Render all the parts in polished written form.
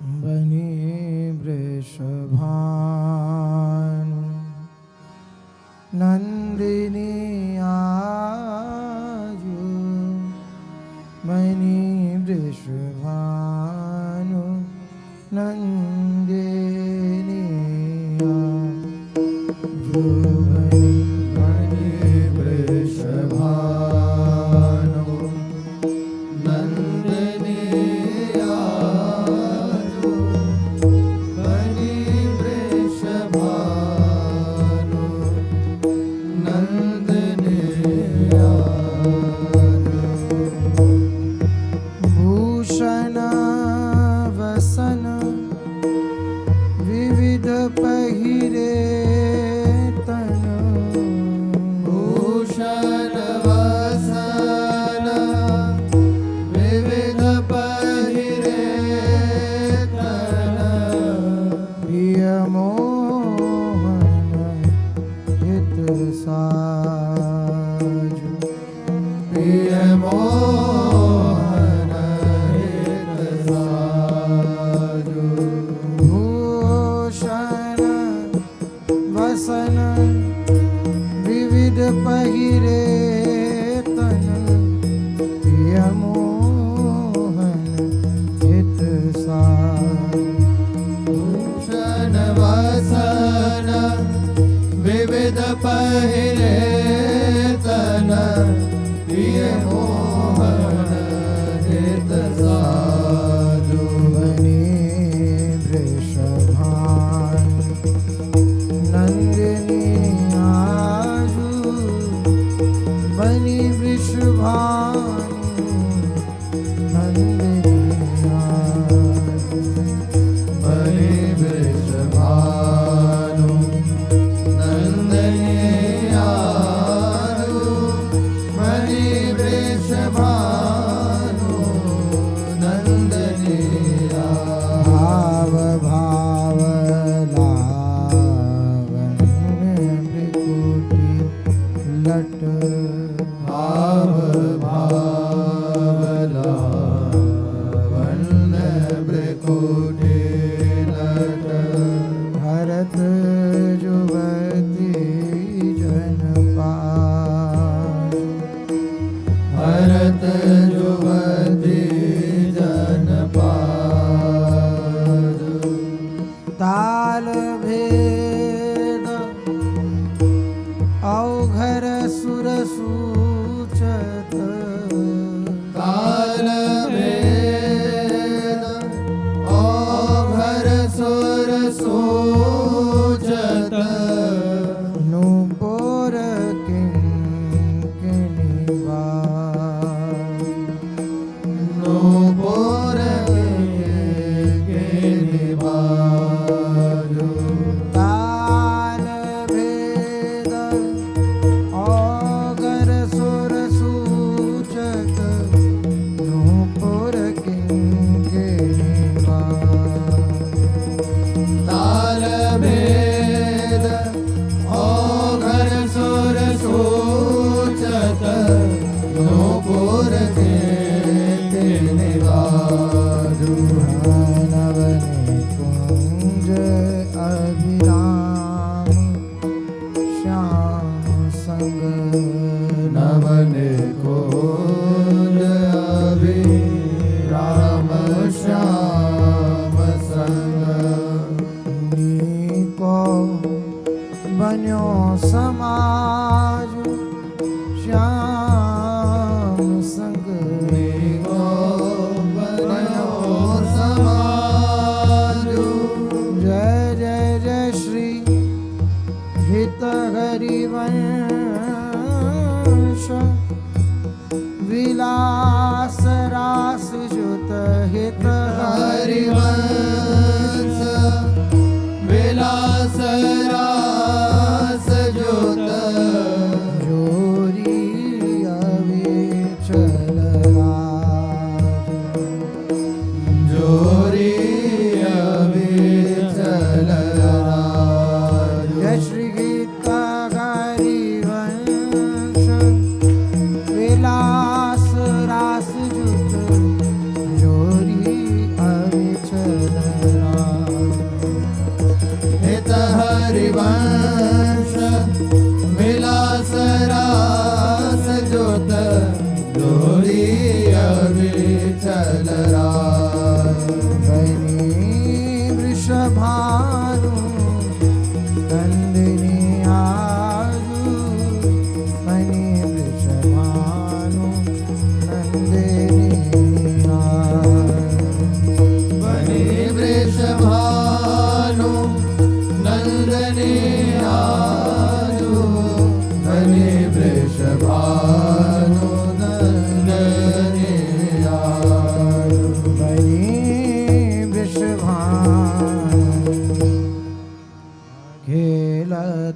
बनी वृषभानु नंदिनी आयु बनी वृषभानु नंदिनी आयु बनी वृषभानु नंदिनी आयु बनी वृषभानु नंदिनी आयु भूषण वसन विविध पहिरे तन भूषण वसन विविध पहिरे तन प्रिय मोहन हित साजु प्रिय मोहन हित साजु भूषण वसन विविध पहिरे तन प्रिय मोहन हित साजु भूषण वसन विविध पहिरे तन प्रिय मोहन हित साजु बनी वृषभानु नंदिनी आयु बनी वृषभानु नंदिनी आयु बनी वृषभानु नंदिनी आयु बनी वृषभानु नंदिनी भाव भाव लावण्य भृकुटी लट भाव भाव लावण्य भृकुटी लट भरत जुवती जन पाजु भरत जुवती जन पाजु ताल भेद अवघर सुर सूचत ताल भेद अवघर सुर सूचत नूपुर किंकिणी बाजु नूपुर किंकिणी बाजु ताल भेद अवघर सुर सूचत नूपुर किंकिणी बाजु ताल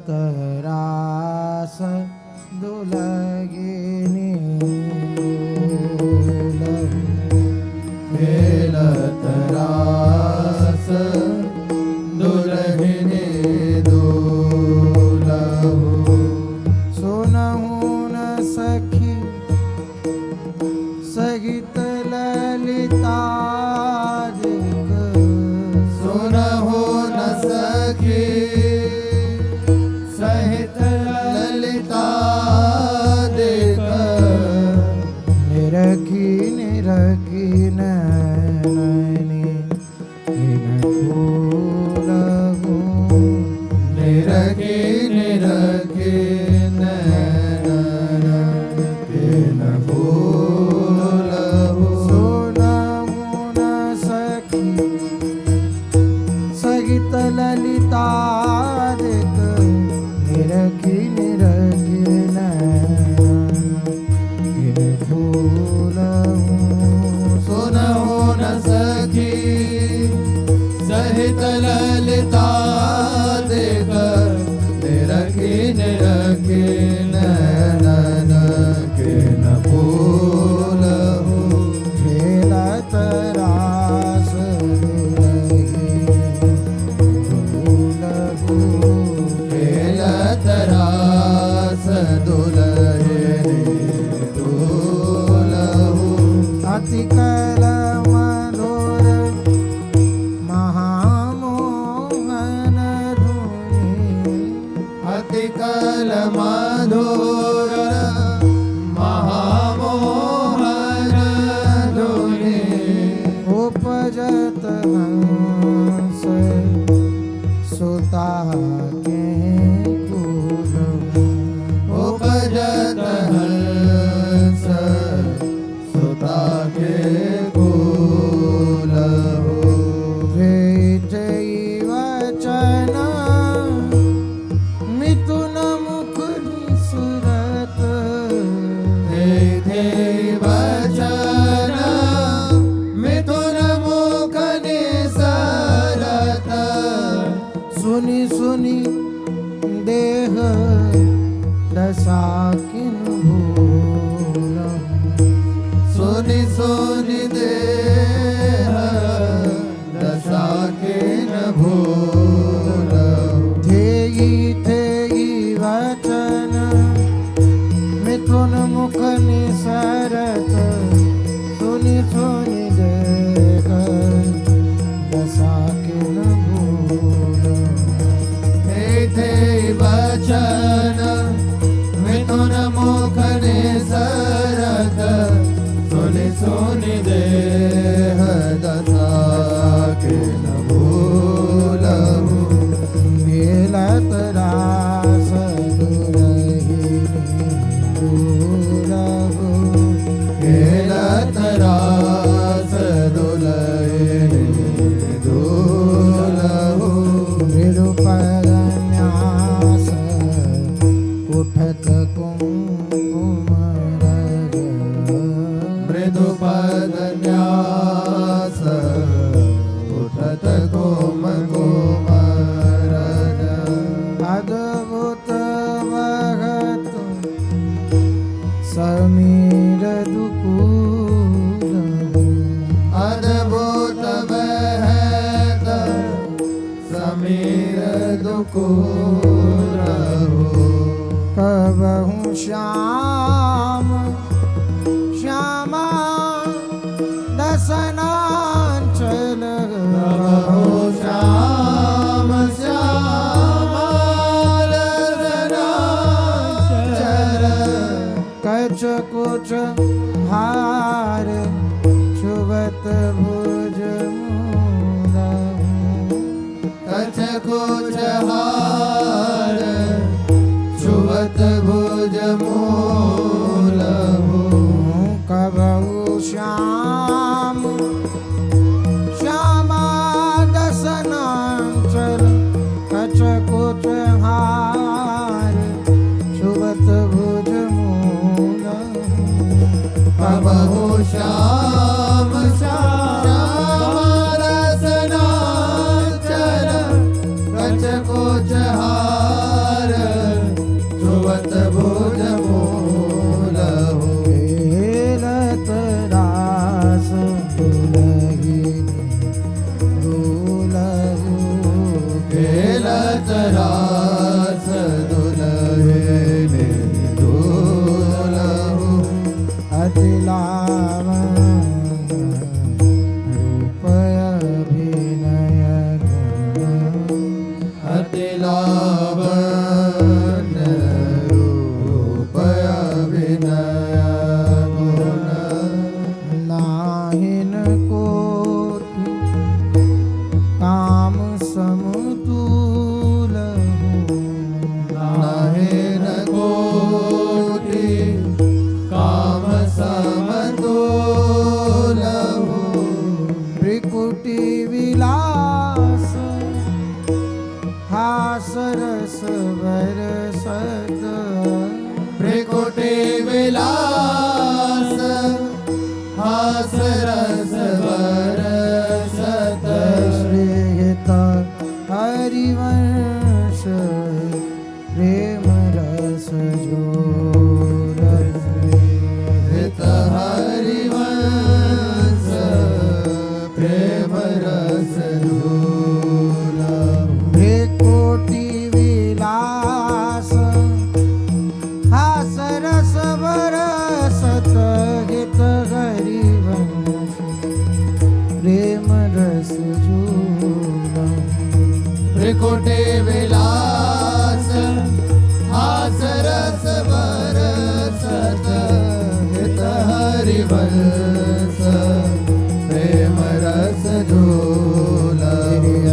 खेलतरास दुलगिनी खेलतरास दुलगिनी दुलहु सुनहु न सखी सहित ललिता सुनहु न सखी सहित ललिता देख निरखी निरखी नैनी फूलहु निरखी निरखी नैन फूलहु सुनहु न सखी सहित ललिता देख निरखी निरखी नैन फूलहु सुनहु न सखी सहित ललिता देख निरखी निरखी नैन किन फूलहु खेलत रास दुलहु खेलत रास दुलहिनी दुलहु अति कल मधुर महामोहन धुनि अति कल मधुर महामोहन धुनि उपजत हंस सुता के कुल उपजत हंस सुता के कुल वचन मिथुन मुख निसरत वचन मिथुन मुख निसरत सुनि सुनि देह दशा किन भूल सुनि सुनि देह दशा किन भूल थेई थेई वचन मिथुन मुख निसरत सुनि सुनि देह दशा किन भूल थेई वचन मिथुन मुख निसरत सुनि सुनि देह दशा किन भूलहु खेलत रास दुलहिनी दुलहु खेलत रास दुलहिनी दुलहु निरुपद न्यास उठत कुमकुम रज मृदुपद न्यास उठत कुमकुम रज अद्भुत भगत समीर दुकूल अद्भुत बहत समीर दुकूल कबहु श्याम श्यामा दसनांचल कबहु श्याम श्यामा दसनांचल कछ कुछ हार छुबत भुज मूलहु कछ कुछ हार छुबत भुज मूलहु त्रिकुटी विलास हास रस बरसत हित हरिवंश प्रेम रस झूला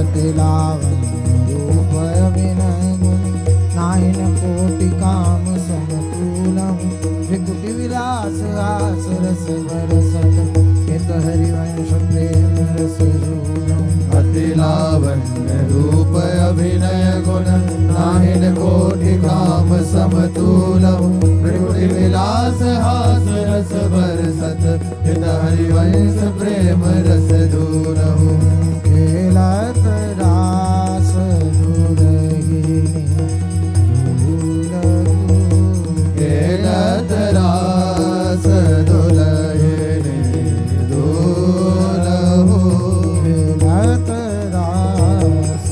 अति लावण्य रूप अभिनय गुण नाहिन कोटि काम समतूलम त्रिकुटी विलास हास रस बरसत हित हरिवंश प्रेम रस झूलम अति लावण्य रूप अभिनय गुण नाहिन कोटि काम समतूलम त्रिकुटी विलास हास रस बरसत हित हरिवंश प्रेम रस झूलहु खेलत रास दुरहिनी खेलत रास दुलहिनी दुलहु खेलत रास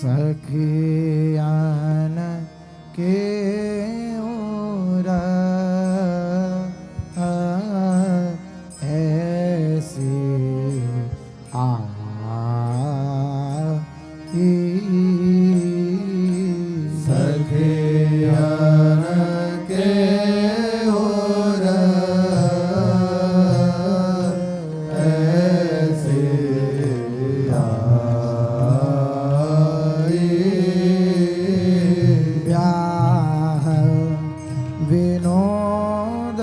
सखियान के विनोद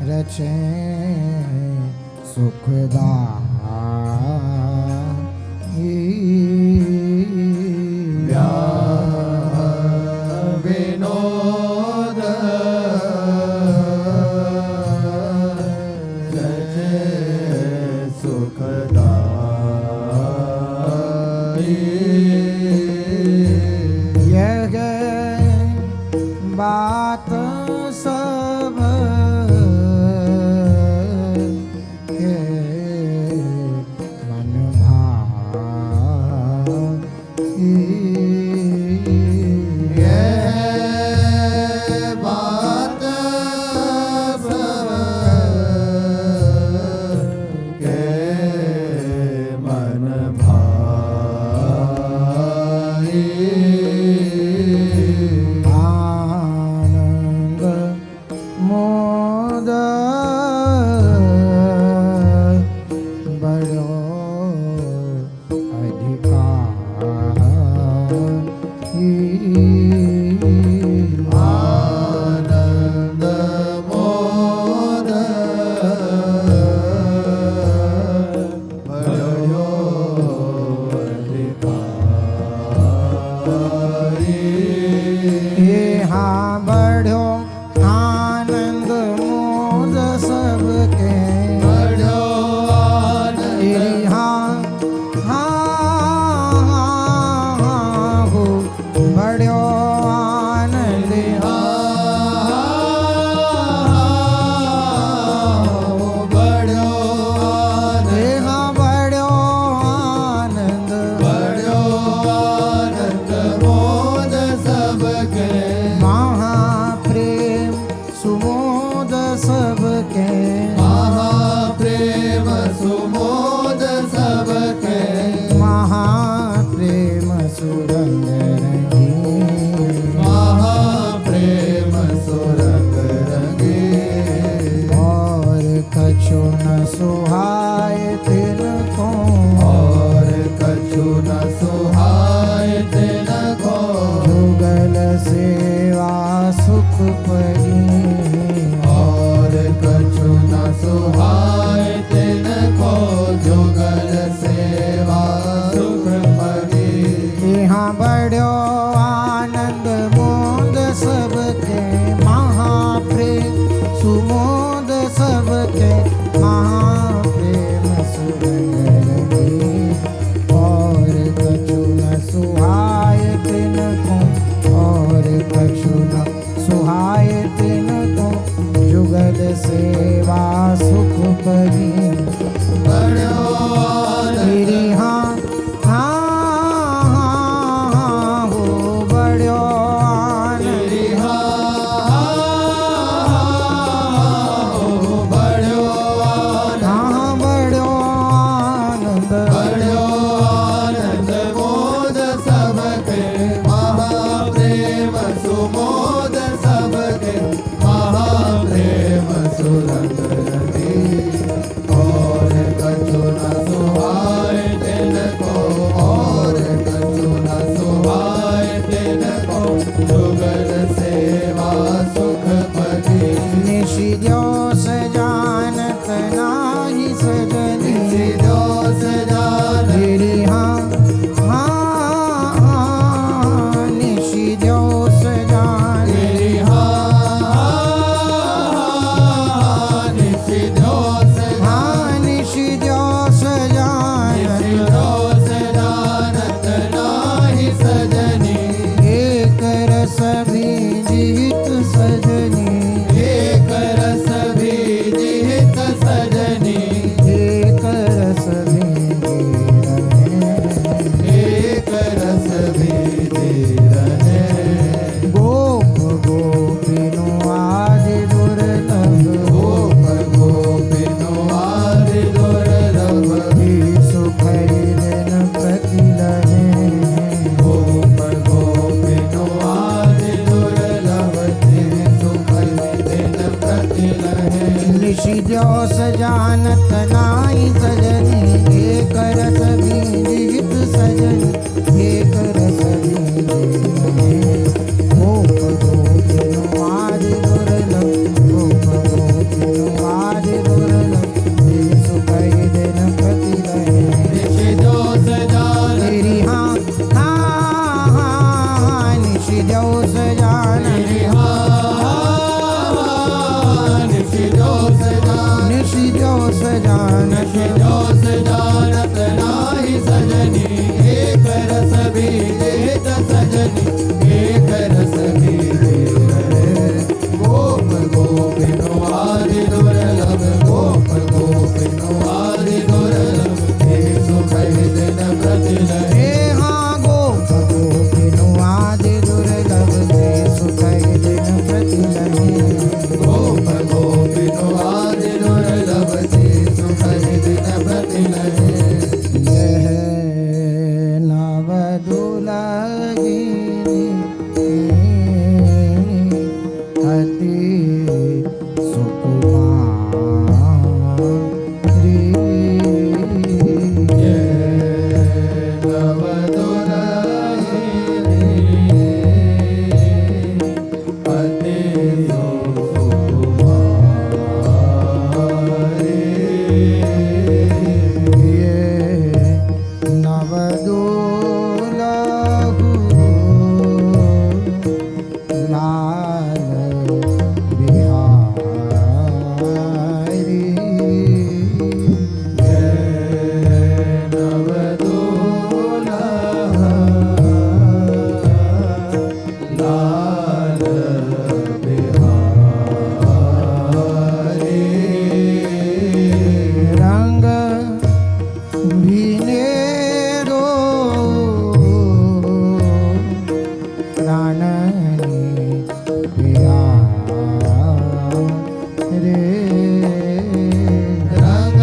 रचे सुखदाई विनोद रचे सुखदाई बात सब के मन भाई बात सब के मन भाई मोद बड़ो आनंद मोद बड़ो अधिकारी यहाँ बढ़ो आनंद मोद सबके बड़ो आनंद यहाँ हो बढ़ो आनंद बड़ो यहाँ बढ़ो आनंद बड़ो आनंद मोद सबके महाप्रेम सुमोद सबके महाप्रेम सुमोद सबके महाप्रेम सुरंग रंगी महाप्रेम सुरंग रंगे और कछु न सुहाय तिनको और कछु न सुहाय तिनको जुगल सेवा सुख परी और कछु न सुहाय तिनको जुगल सेवा सुख परी यहाँ बढ़ो आनंद मोद सबके महाप्रेम सुमोद सबके महाप्रेम सुरंग रंगी और कछु न सुहाय तिनको और कछु न सुहाय तिनको जुगल सेवा सुख परी बड़ो तेरी हाँ हो बढ़ो आनंद निशिद्योस जानत नाई सजनी एक रस बीजित सजनी एक रस बीजित गोप गोपिनो आज दुर्लभ गोप गोपिनो आज दुर्लभ देसु कई दिन प्रति रहे निशिद्योस जानत तेरी हाँ निशिद्योस जानत निशिद्योस जानत निशिद्योस जानत निशिद्योस जानत नाहि सजनी एक रस बीजित सजनी एक रस बीजित गोप गोपिनो आदि दुर्लभ गोप गोपिनो आदि दुर्लभ देसु कई दिन प्रति रहे हे हाँ गोप गोपिनो आदि दुर्लभ देसु कई दिन प्रति रहे गोप गोपिनो आदि दुर्लभ देसु कई दिन प्रति रहे यह नव दुलगिनी अति सुकुमारी नव दुराहिनी अति सुकुमारी ये नवदुलहु लाल बिहारी नव दुल्हा लाल बिहारी रंग भीने दो प्राणनी पिया रे रंग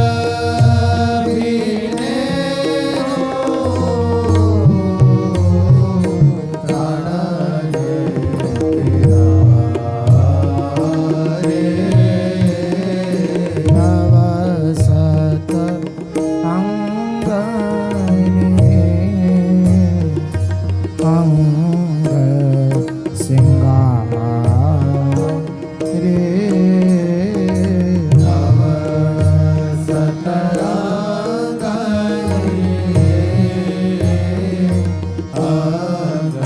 भीने प्राणने प्यारे नवसत अंगने अंग सिंगार रे नव सतरंगनी अंग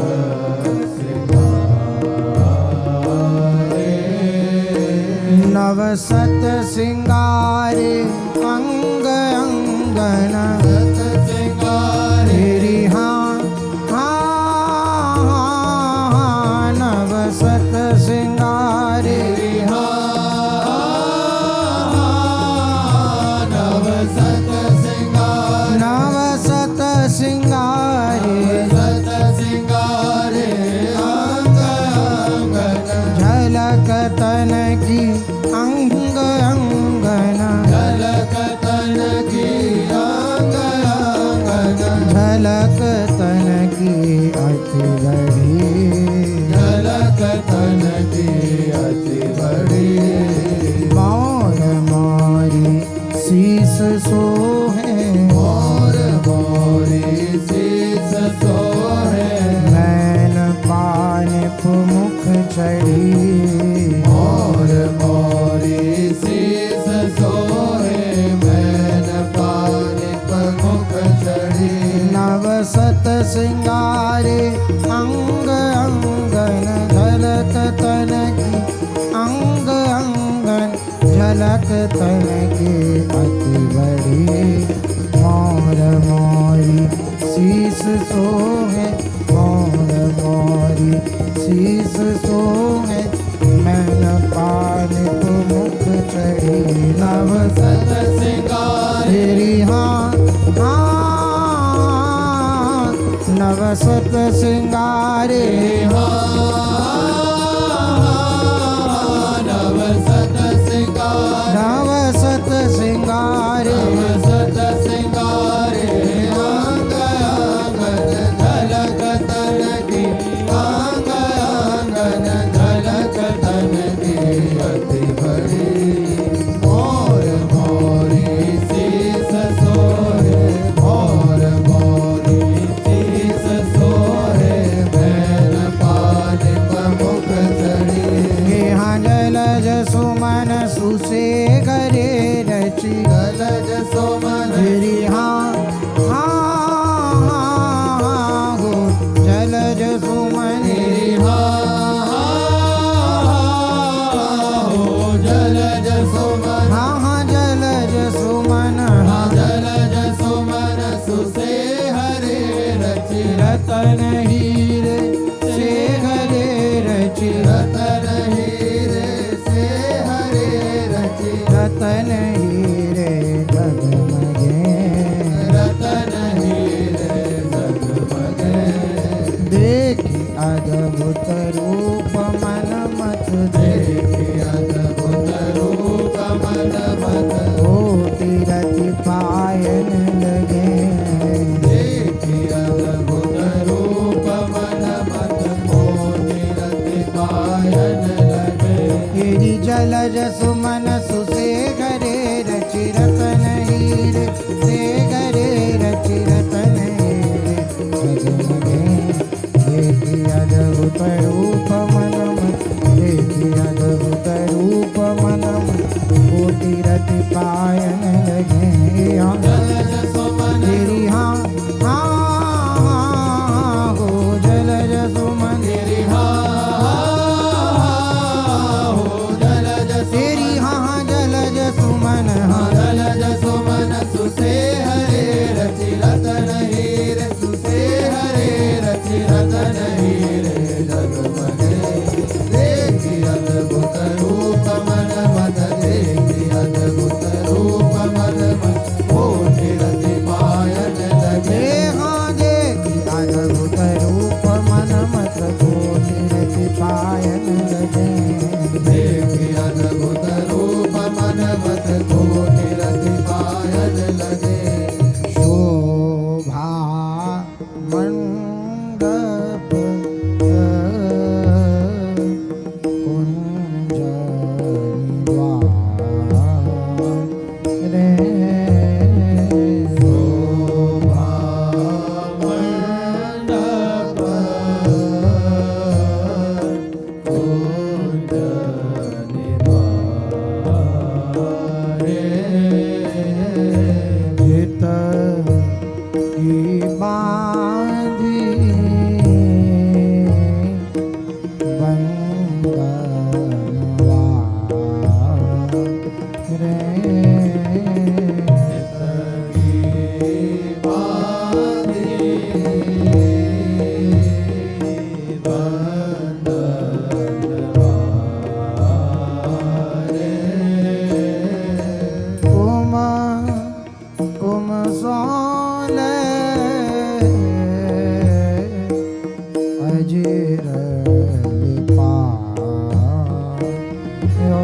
सिंगारे नवसत सिंगारे अंग अंगन सत सिंगारे तेरी हाँ नवसत सिंगारे नव सत सिंगारे नवसत सिंगारे सत सिंगारे अंग अंगन झलक तन की अंग अंगन झलक तन की अंग अंगन झलक तन की अति बड़ी झलक तन की अति बड़ी मोर मोरी शीस सोहे मोर मोरी शीस सोहे नैन पान मुख चढ़ी मोर मोरी शीस सोहे मैन पानिप मुख चढ़ी नवसत सिंगारे अंग अंगन झलक तन की अंग अंगन झलक तन की अति बड़ी मोर मोरी शीस सोहे मोर मोरी शीस सोहे मैन पान मुख चढ़ी नवसत सत सिंगारे तेरी हाँ नवसत सिंगारे नव सत सिंगारे नवसत सिंगारे सत सिंगारे अंग अंगन झलक तन की अंग अंगन झलक तन की अति बड़ी सुसे करे रची जलज सुमन तेरी हाँ हो जलज सुमन तेरी हो जलज सुमन हाँ जलज सुमन जलज सुमन सुसे हरे रचि रतन हीरे से हरे रची रतन हीरे से हरे रचि रतन हीरे जगमगे रतन हीरे जगमगे देखी अद्भुत रूप मन मत देखि अद्भुत रूप मन मत कोटि रति पायन लगे देखि अद्भुत रूप मन मत कोटि रति पायन लगे तेरी जलज सुमन सुसे करे रचि रतन हीरे से करे रचि रतन हीरे जगमगे देखी अद्भुत रूप मन मत देखी अद्भुत रूप मन मत कोटि रति पायन लगे जलज सुमन तेरी हाँ हो जलज सुमन तेरी हो जलज तेरी हाँ जलज सुमन हाँ जलज सुमन सुसे हरे रचि रतन हीरे सुसे हरे रचि रतन हीरे जगमगे देखि अद्भुत रूप मन मत देखि अद्भुत रूप मन मत कोटि रति पायन लगे हाँ देखी अद्भुत रूप मन मत कोटि रति पायन लगे देखि अद्भुत रूप मन मत कोटि रति पायन लगे शोभा मंडप कुंज निवार रे शोभा मंडप कुंज निवारे हित की बांधी बंदनवा रे कुम कुम सोले अजीर लिपा यो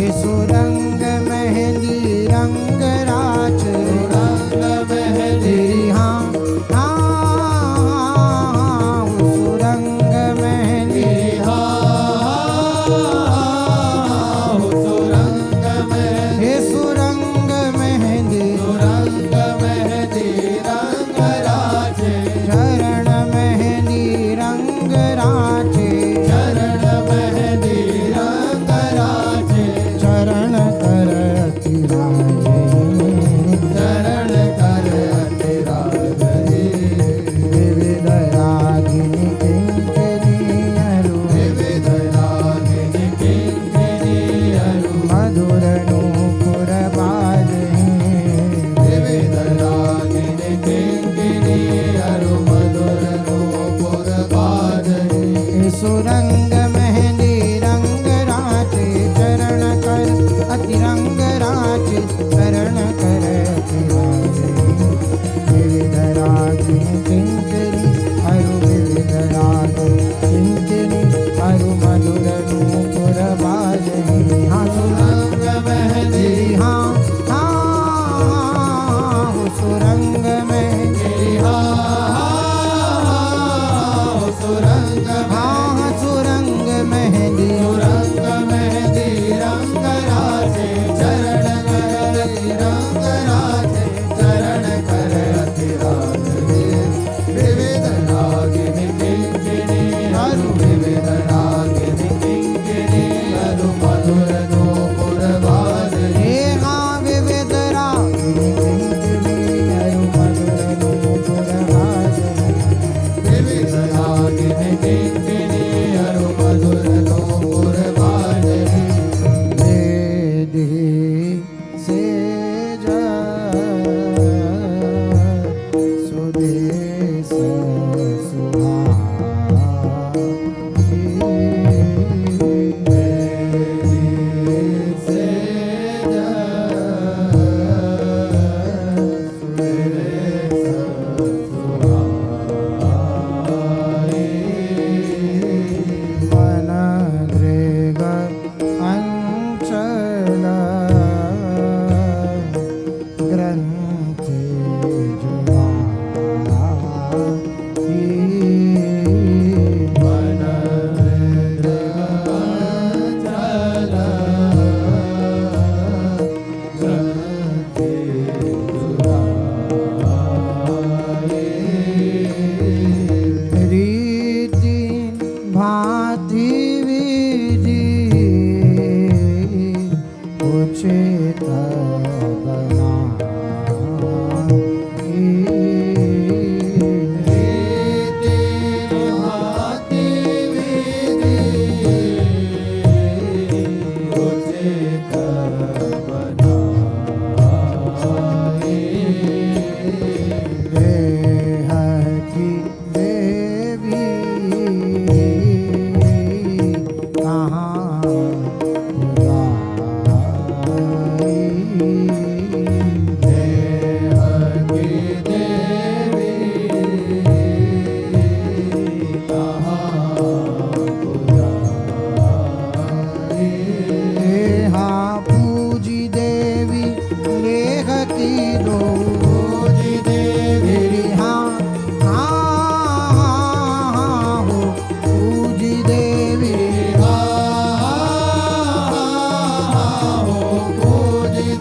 हे सुरंग मेहंदी रंग राच सुरंग मेहंदी हाँ हाँ सुरंग मेहंदी सुरंग मेहंदी हे सुरंग मेहंदी सुरंग मेहंदी रंग राजे चरण मेहंदी रंग राचे चरण मेहंदी रंग राजे चरण कर अतिराजे चरण कर अतिराजे विविध रागिनी किंकरियरु विविध रागिनी किंकरियरु मधुर नूपुर बाजहि विविध रागिनी किंकरियरु मधुर नूपुर बाजहि सुरंग मेहंदी रंग राचे चरण कर अतिरंग राचे चरण कर अतिराजे विविध रागिनी किंकरी अरु विविध रागिनी किंकरी अरु मधुर नूपुर बाजहि हाँ सुरंग मेहंदी हाँ हाँ सुरंग मेहंदी सुरंग हाँ सुरंग मेहंदी सुरंग मेहंदी रंग राजे चरण कर रंग राजे चरण कर अतिराजे विविध रागिनी किंकिणी अरु विविध रागिनी किंकिणी अरु मधुर नूपुर बाजहि हे हाँ विविध रागिनी किंकरी अरु मधुर नूपुर बाजहि विविध रागिनी किंकिणी अरु मधुर नूपुर बाजहि वेदी से सुदेश मन दृग अंचल ग्रंथि रीति भांति विधि उचित देह की देवी कहाँ हाँ पूजी देवी लेख की दो मेरी हाँ हाँ हो पूजी देवी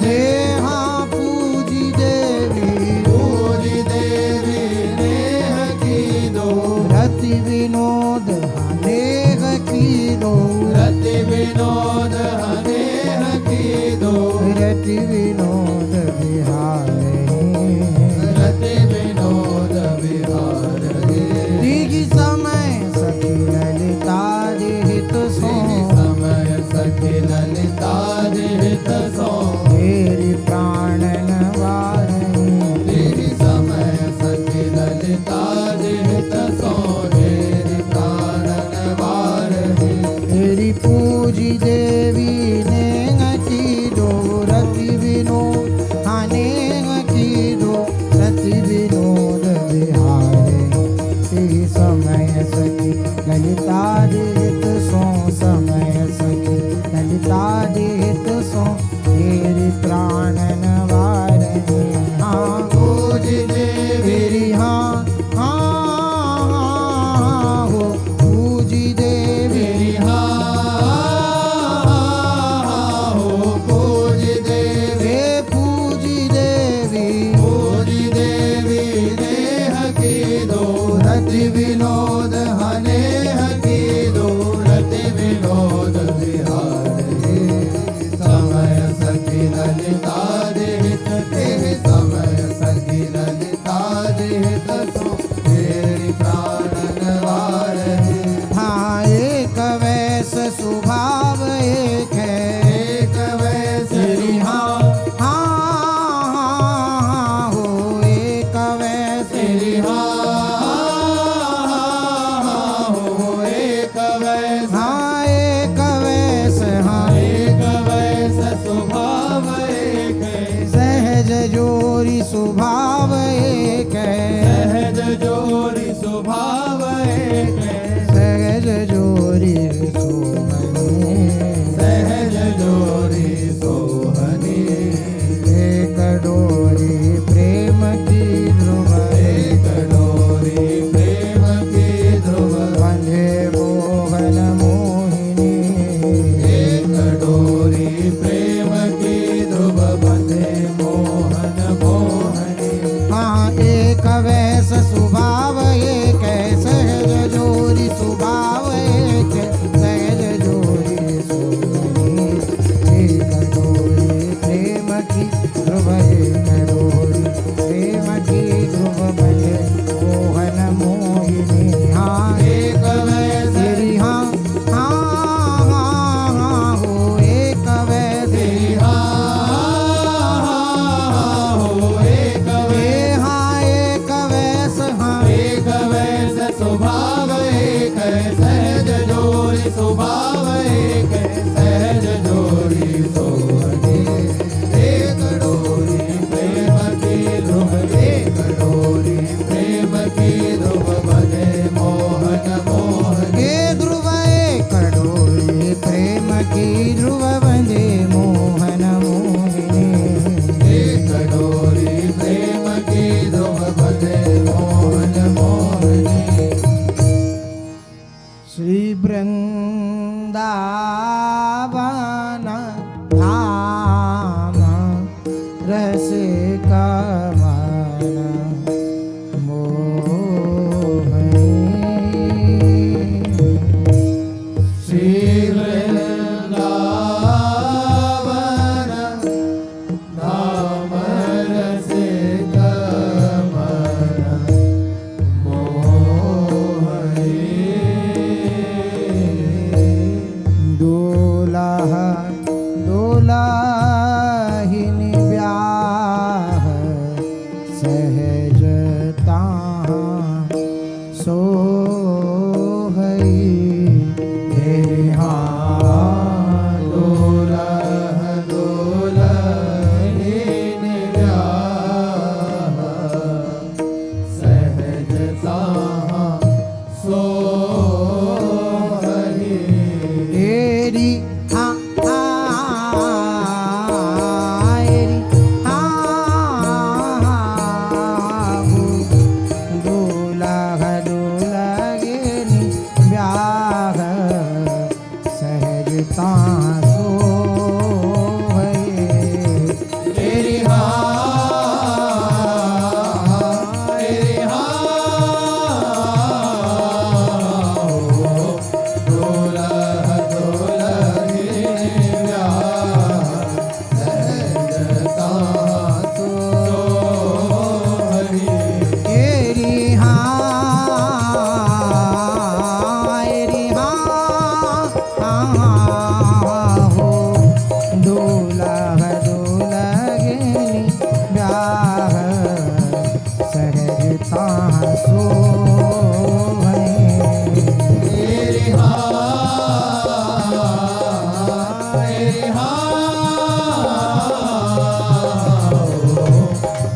दे हाँ पूजी देवी रति विनोद अनेक की दो रति विनोद हनेह की दो रति विनोद बिहारी रति विनोद विहार दीघि समय सखी ललिता दिहित सो समय सखी ललिता दिहित सो मेरी प्राणन वारणी तेरी समय सखी ललिता दिहित सो तेरी प्राणन वारहि तेरी पूजी देवी ने की दो रति विनोद स्वभाव एक है। एक वैसे हाँ हाँ हो एक वैसे हो एक वैसा हाँ एक वैसे हाँ एक वैसा स्वभाव एक है। सहज जोरी स्वभाव एक है। सहज जोड़ी स्वभाव एक है। सहज जोरी सोहनी सहज जोड़ी सोहनी एक डोरी प्रेम की ध्रुव एक डोरी प्रेम की ध्रुव बंधे मोहन मोहिनी एक डोरी प्रेम की ध्रुव बंधे मोहन मोहनी हाँ एक वैस स्वभाव एक है। सहज जोरी स्वभाव एक है। सहज जोरी सोहनी एक डोरी प्रेम की ध्रुव एक डोरी प्रेम की ध्रुव बंधे मोहन मोहिनी हाँ एक वैसे तेरी हाँ हाँ हाँ हो एक वैसे हो एक हाँ एक वैस हाँ एक वैसा स्वभाव एक है। सहज जोड़ी स्वभाव एक है। सहज जोड़ी सोहनी एक डोरी प्रेम की ध्रुव एक डोरी प्रेम की ध्रुव बने मोहन मोहन हे ध्रुव एक डोरी प्रेम की ध्रुव बंधे मोहन मोहिनी एक डोरी प्रेम की ध्रुव बने मोहन मोहनी श्री वृंदावन धाम रस कमन मोहनी श्री वृंदावन धाम रस कमल मोहनी दूल्हा दुल्हिनी ब्याह सहजता सोहई तेरी हाँ दुल्ह दुल्हन ब्याह सहजता सोहनी तेरी हाँ तेरी हाँ दूल्हा दुल्हनी ब्याह सहजता सोहई तेरी तेरी दुल्ह दुल्हन ब्याह सहजता सोहनी तेरी हाँ हो दूल्हा दुल्हनी ब्याह सहजता सोहई तेरी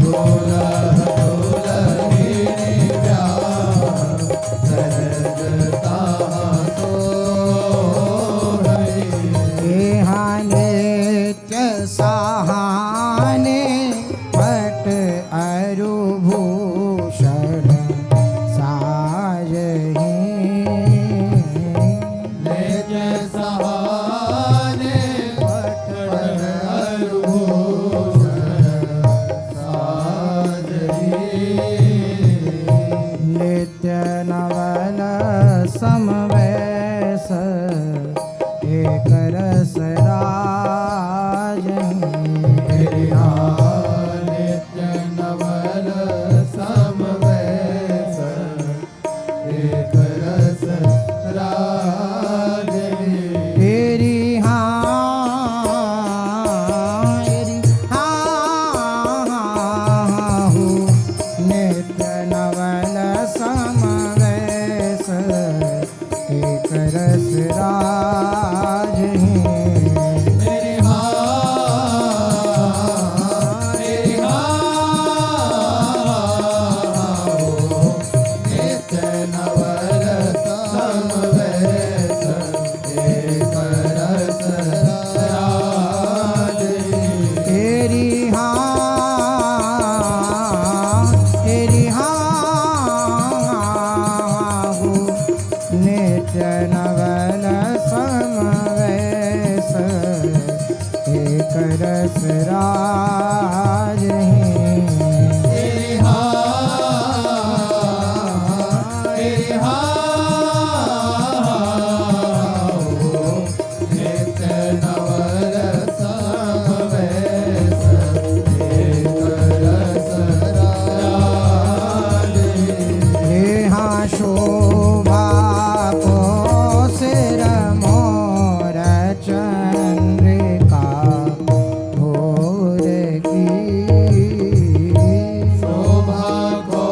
दुल्ह दुल्हन ब्याह सहजता सोहनी नित्य सहाने पट अरुभूषण साजही निज सहाने पठन अरुभूषण साजही नित्य नवल समवैस एक रस राजनी नित्य नवल समवैस एक रस राजनी राज हैं। तेरे नित्य नवल समवेश एक रस राज तेरी हो नित्य नवल समवेश एक रस राज हैं। तेरे नित्य नवल समवेश एक रस राज यहाँ शोभा को सिर मोर चंद्रिका भोर की। शोभा को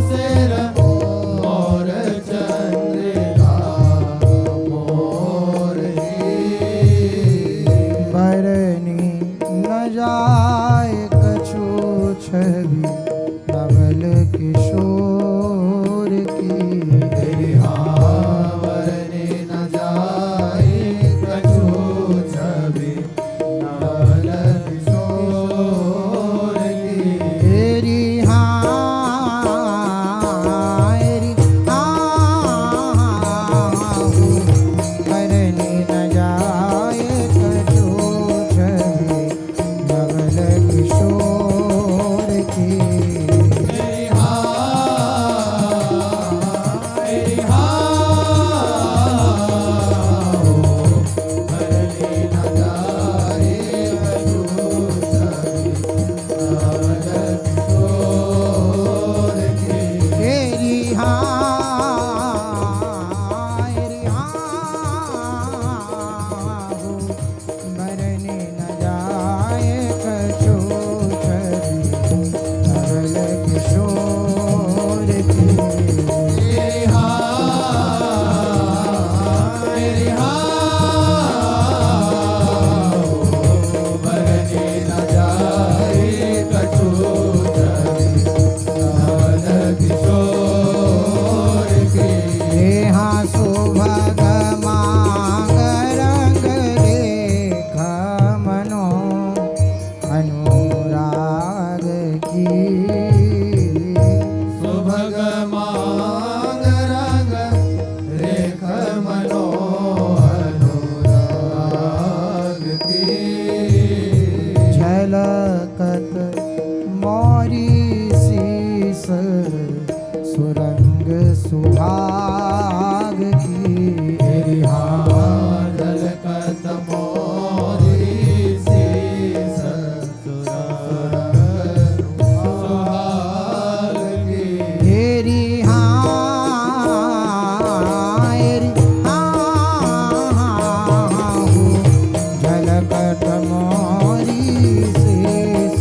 सिर मोर चंद्रिका मोर बरनी न जाए कछु छवि नवल किशोर की। तेरी आवरने न जाए कछु छवि नवल किशोर की। तेरी बरनी न जाए कछु छवि नवल किशोर की। तेरी बरनी न जाए कछु छवि नवल किशोर की। यहाँ सुभग मांग रंग रेख मनो अनुराग की। सुभग मांग रंग रेख मनो अनुराग की। झलकत मोरी शीस सुरंग सुहाग की। तेरी झलकत मोरी शीस सुरंग सुहाग की। तेरी झलकत मोरी शीस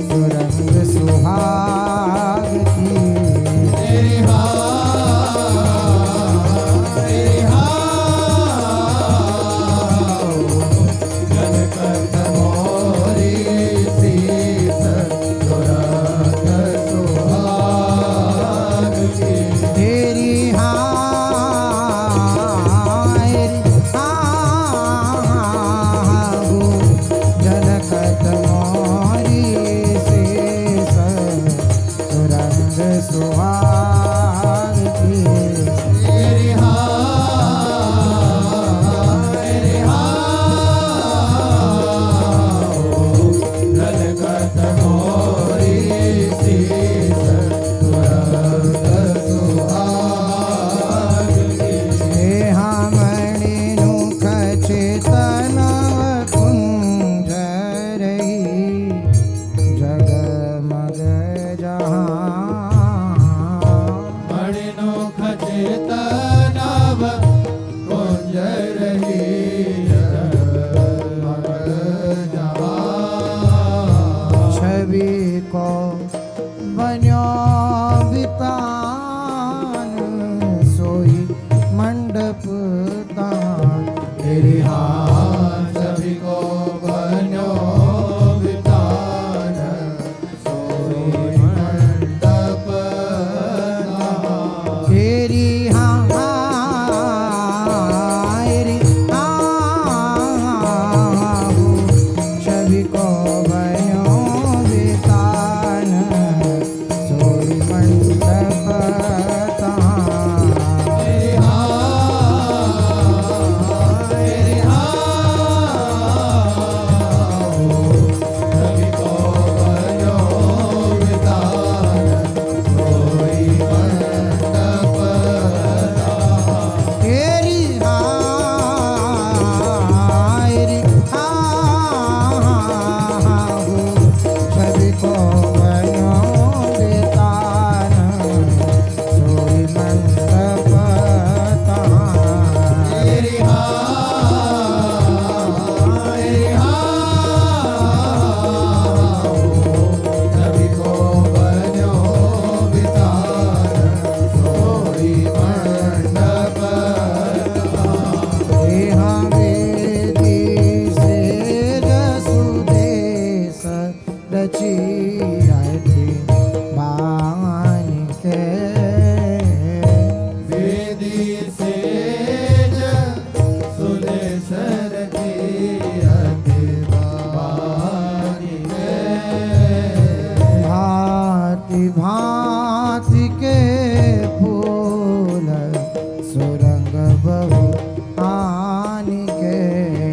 सुरंग सुहाग की। तेरी झलकत मोरी शीस सुरंग सुहाग की। तेरी झलकत मोरी शीस सुरंग सुहाग की। तेरी झलकत मोरी शीस सुरंग सुहाग की। मणि नुख चेतन कुंज रही जगमग जहाँ। मणिमुख चेतनव कुंज रही जगमग जहाँ। छवि को बन्यो बितान सोई मंडप तहाँ तेरी हाँ सभी को बनो वितान सोई मंडप तहाँ तेरी हाँ तेरी हो सभी को भयो वितान सोई मंडप तहाँ तेरी हाँ सभी को बनो वितान सोई मंडप तहाँ तेरी हो सभी को भयो वितान सोई मंडप तहाँ तेरी सभी को बनो वितान सोई मंडप यहाँ वेदी से रसुदेश रची बान के वेदी सेज सुने सरती अतिवानी भांति भांति के फूल सुरंग बहु आनि के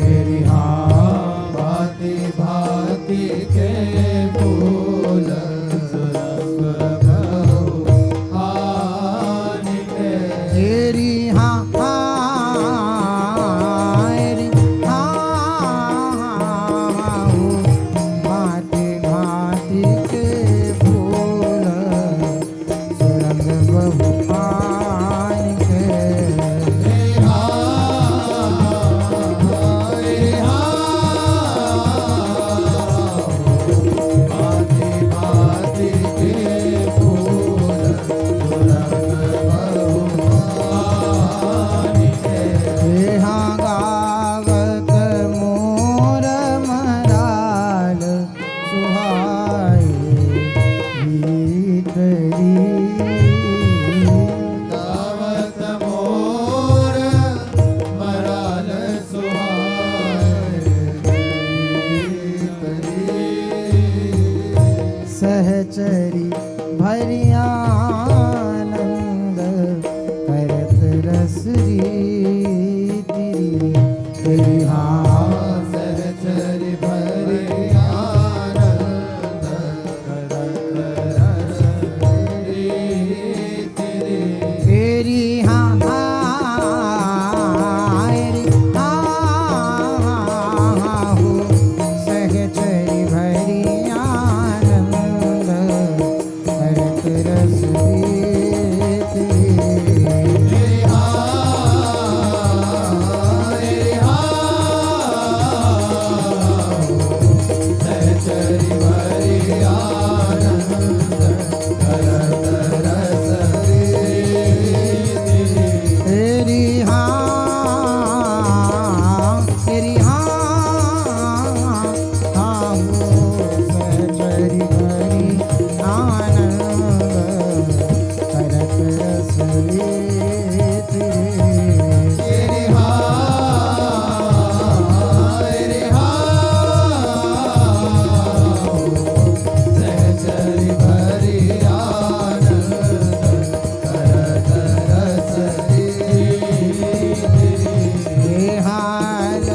तेरी हाँ भांति भांति के फूल सुरंग बहु आनि के तेरी हाँ हो भांति भांति के फूल सुरंग बहु आनि के यहाँ गावत मोर मराल सुहाए भीतरी सहचरी भरियानंद करत रसरी तेरी हाँ सहचरि भरि आनंद करत रस तेरी तेरी हाँ हो सहचरी भरी आनंद करत रस सहचरि भरि आनंद करत रस तेरी हाँ हो सहचरी भरी आनंद करत रस तेरी सहचरि भरि आनंद करत रस हाल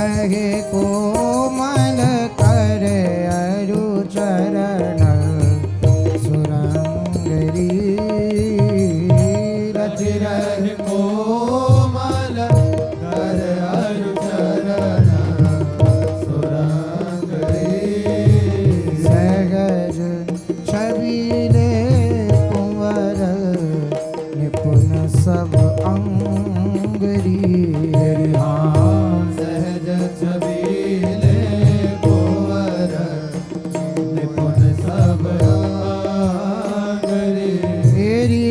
कहे कोमल कर अरु चरण सुरंगरी रचि रहे कोमल कर अरु चरण सुरंगरी सहज छबीले कुंवर निपुण सब अंगरी सहज छबीले कुंवर निपुण सब अंगरी एरी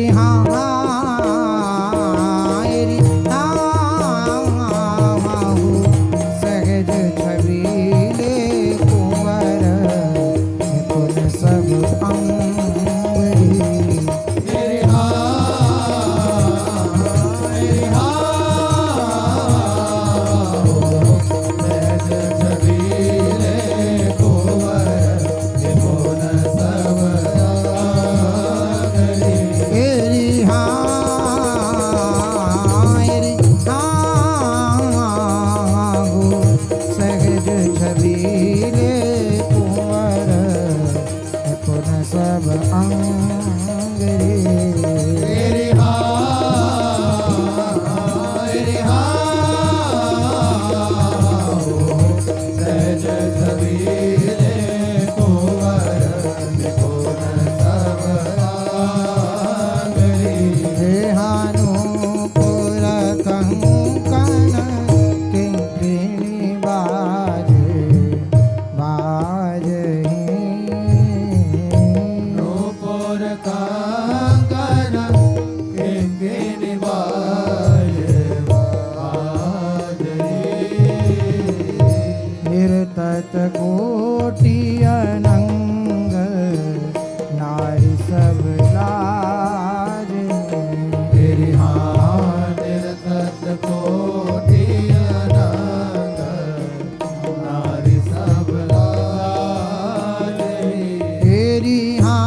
सहज छबीले कुंवर निपुण सब अंगरी सब अंगरे सहज छबीले कुंवर निपुण सब अंगरी देहानुपुर कंकण किंकिणी बाजे नूपुर कंकण किंकिणी बाजे निर्तत कोटि अनंग नारी सब लाज निर्तत कोटि अनंग नारी सब लाजे तेरी हो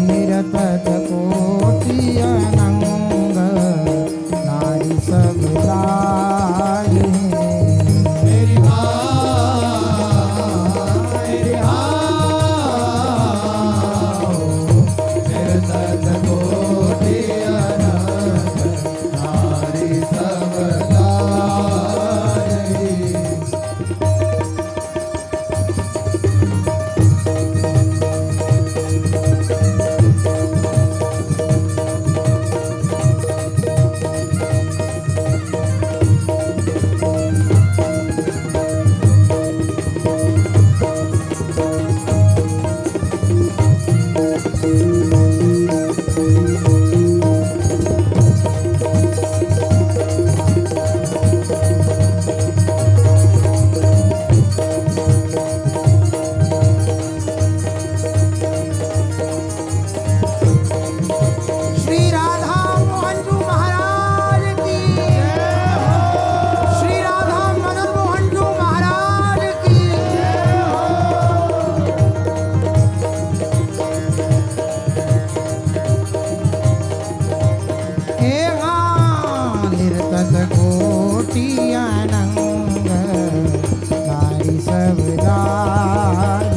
निरतत कोटि अनंग नारी सब लाज मेरी निर्तत कोटि अनंग नारी सब लाजे श्री राधा मोहन जी महाराज की श्री राधा मदन मोहन जी महाराज की निर्तत कोटि अनंग नारी सब लाज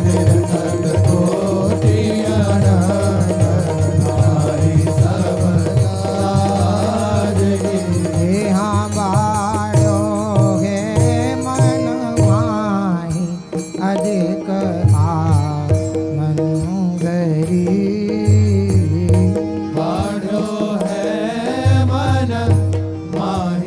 निर्तत कोटि अनंग नारी सब लाजे यहाँ बाड़ो है मन माही अधिक आनंगरी बाढ़ो है मन माही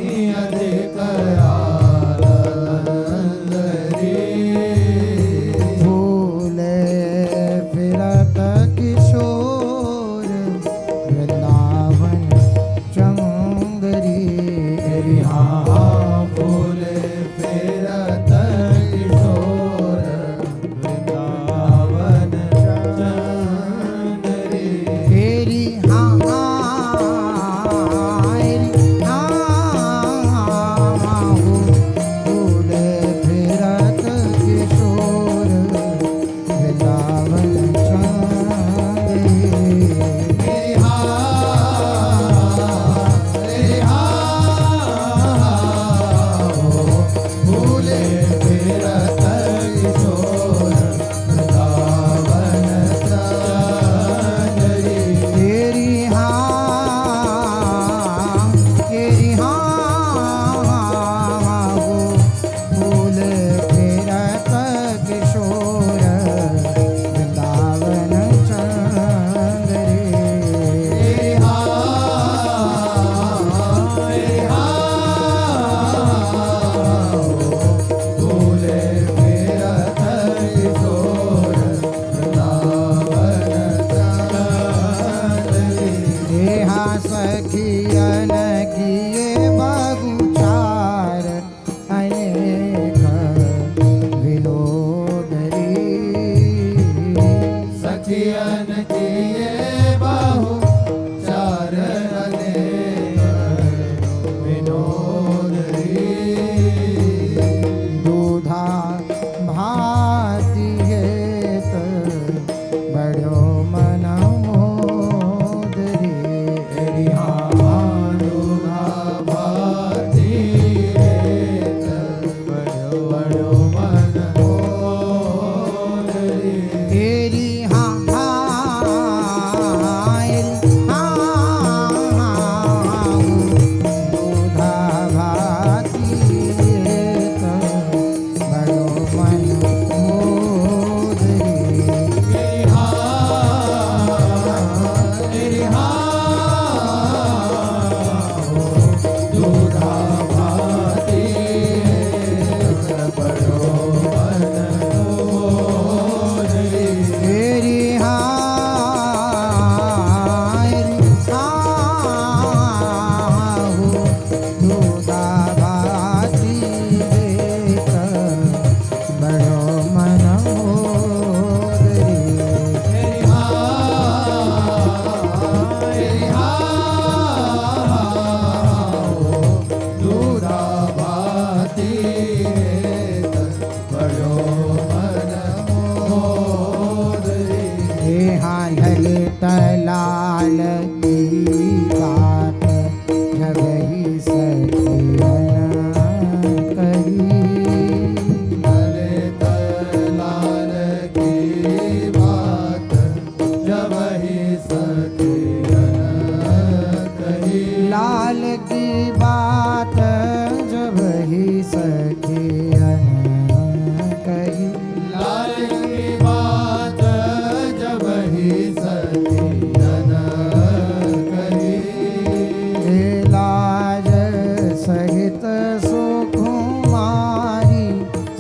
सखियन किए बहुचार अनेक विनोद रे सखियन किए बहु चार अनेक विनोद रे दूधा भाती हेत बड़ो मन मोद रे दूधा भाती हेत बड़ो बड़ो मन मोद रे तेरी हाँ दूधा भाती हेत बड़ो मन मोद रे दूधा भाती बड़ो मन मोद रे तेरी दूधा भाती हेत बड़ो मन मोद रे दूधा भाती बड़ो मन मोद रे ललित लाल की बात जब ही सखियन कही ललित लाल की बात जब ही सखियन कही लाल की बात जब ही सखियन कही लाल की बात जब ही सखियन कही लाज सहित सुकुमारी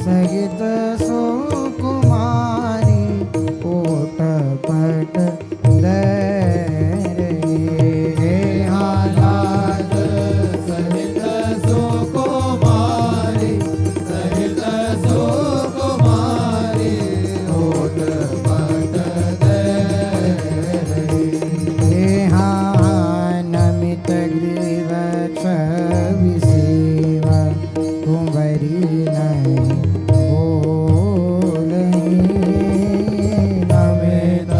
सहित सुकुमारी ओट पट दे लाज सहित सुकुमारी सहित सुकुमारी होठ पट दे नमित ग्रीव छविसेव कुंवरी नहीं बोलही नमित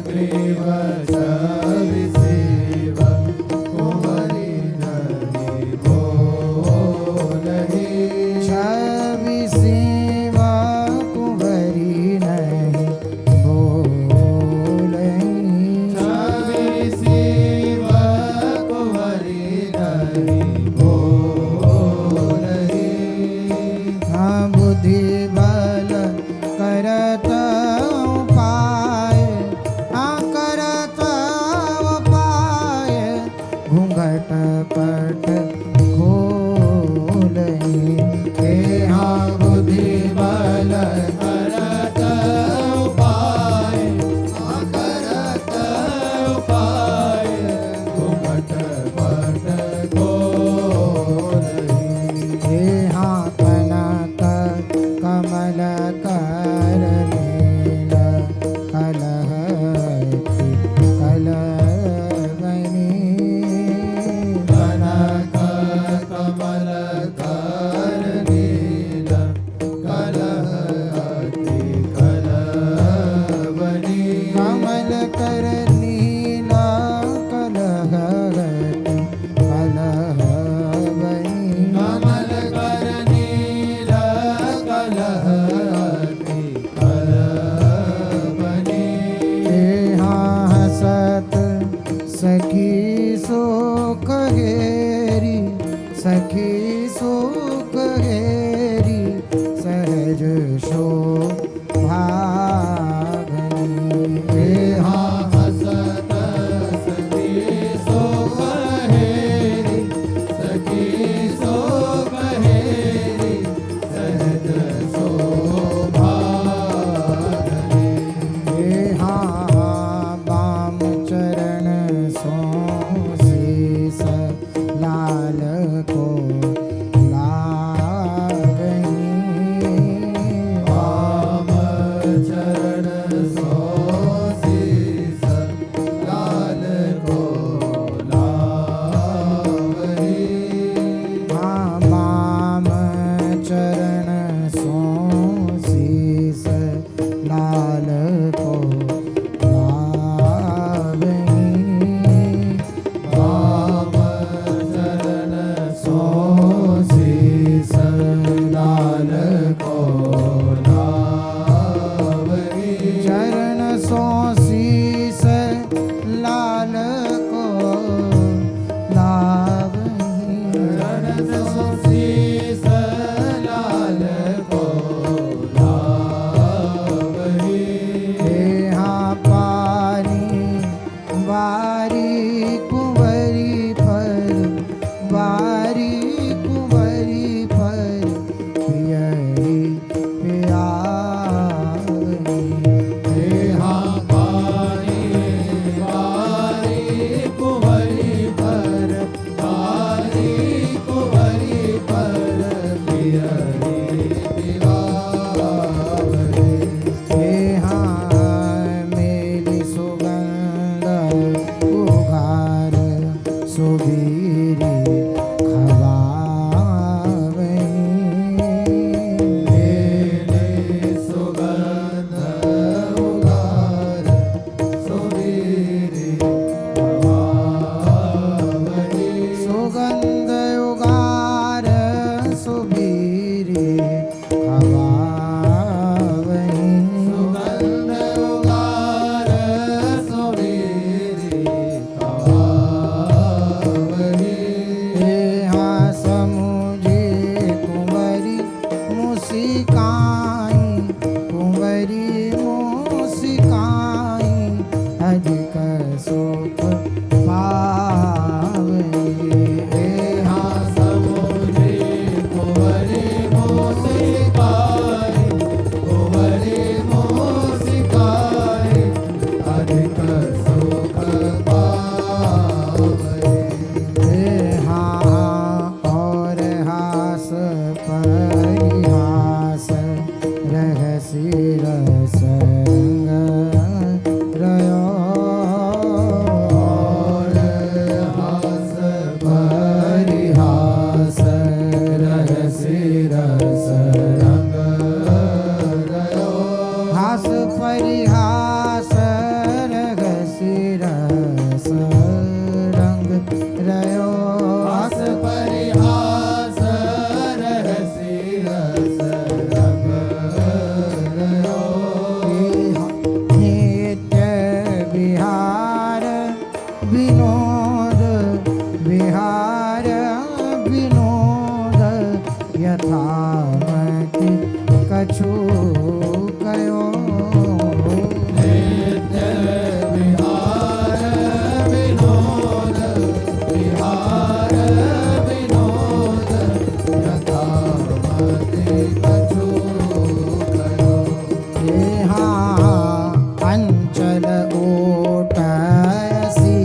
ग्रीव छविसेव कुंवरी नहीं बोलही छविसेव कुंवरी नहीं बोलही छविसेव कुंवरी नहीं बोलही बुद्धि बल करत उपाय करत उपाय घूंघट पट खोलही बुद्धि बल करत उपाय करत उपाय घूमट पट खोलही कनक कमल कर नील कलह कलवनी कनक कमल कर नील कलह अति कलवनी कमल कर नील कलह कलवनी कमल कर नील कलह अति कलवनी हसत सखी सो कहेरी सखी सो कहेरी सहज शो भागनी हसत सखी सो कहेरी सखी सो कहेरी सहज शोभागनी बाम चरण सो कुंवरी पर बारी कुंवरी पर पियरी पियावनी देहा बारी बारी कुंवरी पर बारी कुंवरी पर पियरी पियावनी मेली सुगंध उघार सुबीरी मेले सुगंध उगार सुबीरी खवावनी सुगंध उगार सुबीरी खवावनी सुगंध उगार सुबीरी खवावनी समुझे कुंवरी मुसिकाई कुंवरी मुसिकाई अधिक सुख पावनी समुद्री कुंवरी मोसिकाई कुंवरी मोसिकाई अधिक सुख पावनी और हास परिहास रहसी रसंग रयो और हास परिहास रहसी रस रंग रयो हास परिहास रहसी रस रंग रयो हास परिहास रहसी रस रंग रयो नित्य विहार विनोद विहार विनोद यथामति कछु कयो नित्य विहार विनोद विहार विनोद यथामति कछु कयो अंचल ओटसी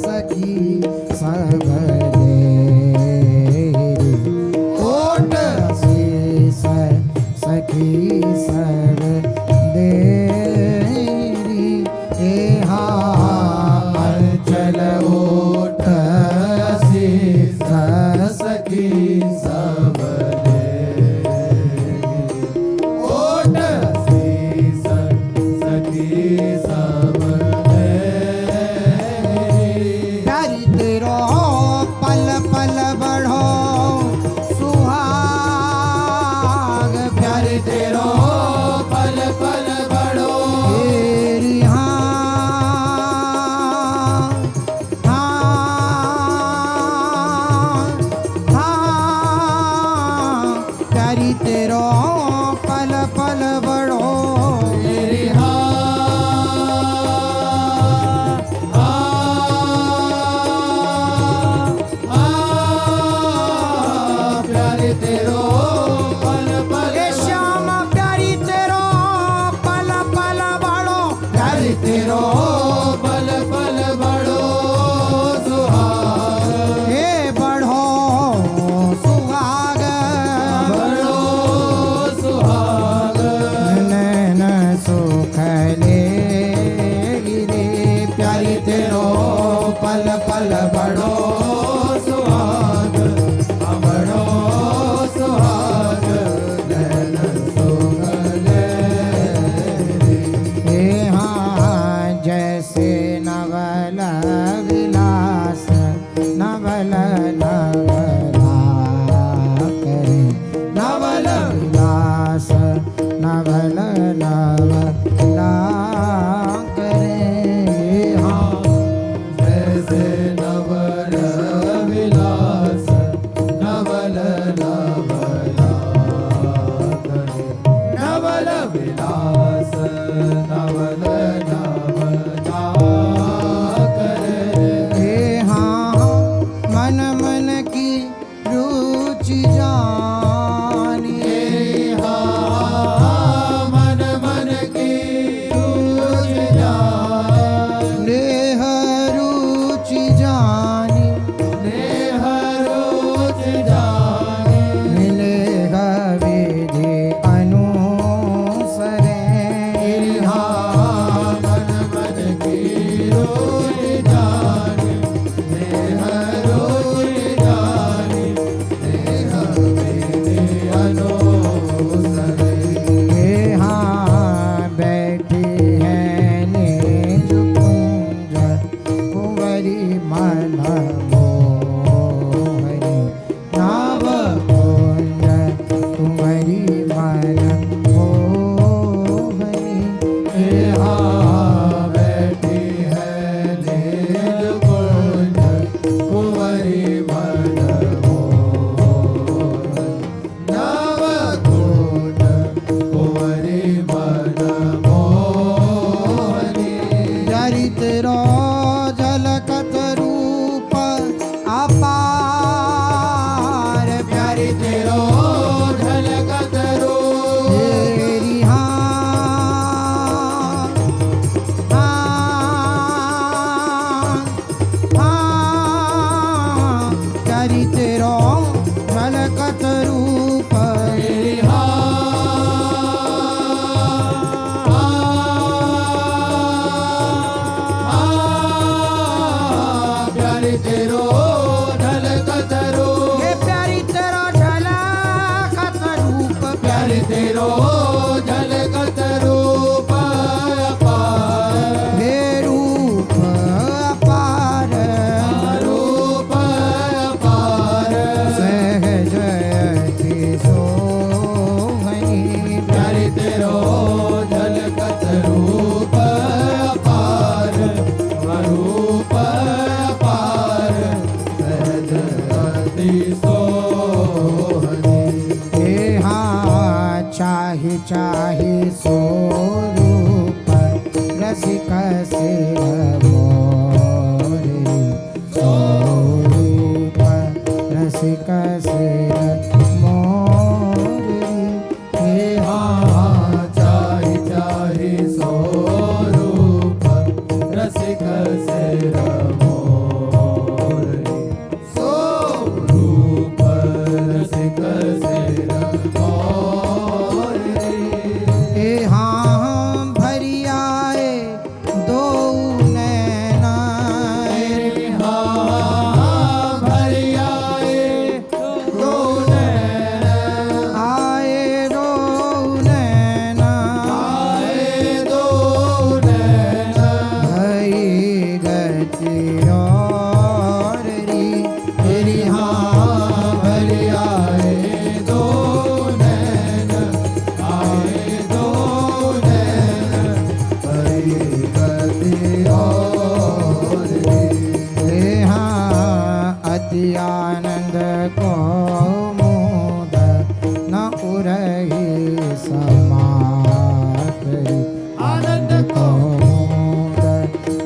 सखी सबदेरी ओट शीस सखी सब देरी अंचल ओट शीस सखी सब ओट शीस सखी सब प्यारी तेरो पल पल बढ़ो सुहाग प्यारे तेरो पल पल बड़ो तेरी प्यारी तेरो पल पल बढ़ो तेरी प्यारे तेरो पल पल ए श्याम प्यारी तेरो पल पल बढ़ो प्यारे तेरो पल पल बड़ो सुहाग हे बढ़ो सुहाग बड़ो सुहाग नैन सुख ले गिरे प्यारे तेरो पल पल बड़ो सुहाग बड़ो सुहाग नैन सुख ले हे जैसे नवल विलास नवल नवला करे नवल विलास नवल नवला करे जैसे नवल विलास नवल नवला करे नवल विलास नवल नवला कुंवरी मन मोहनी नाव कुंज कुंवरी मन मोहनी यहाँ बैठी है नील कुंज कुंवरी मन मोहन नव कुंज कुंवरी मन मोहनी चरित रो झलकत रूप अपार प्यारी तेरो झलकत रूप तेरी चरित रो झलकत रूप तेरी प्यारी तेरो झलकत रूप ये प्यारी तेरा झलकत रूप प्यारी तेरो झलकत रूप अपार हे रूप अपार रूप अपार सहज अति सोहनी प्यारी तेरो झलकत रूप अपार रूप अपार सहज अति सोहनी हे हाँ चाहि चाहि सो रूप रसिक सिर मोरे सो रूप रसिक सिर मोरे हे हाँ चाहि चाहि सो रूप रसिक सिर मोरे सो रूप रसिक सिर मोरे हे हाँ भरी आए दो नैना तेरी हाँ भरी आए दो नैना आए दो नैना आए दो नैना भई गति और री तेरी हाँ भरी आए दो नैना आए दो नैना भरी गति और हे हाँ अति आनंद को मोद न उरही समातरी आनंद को मोद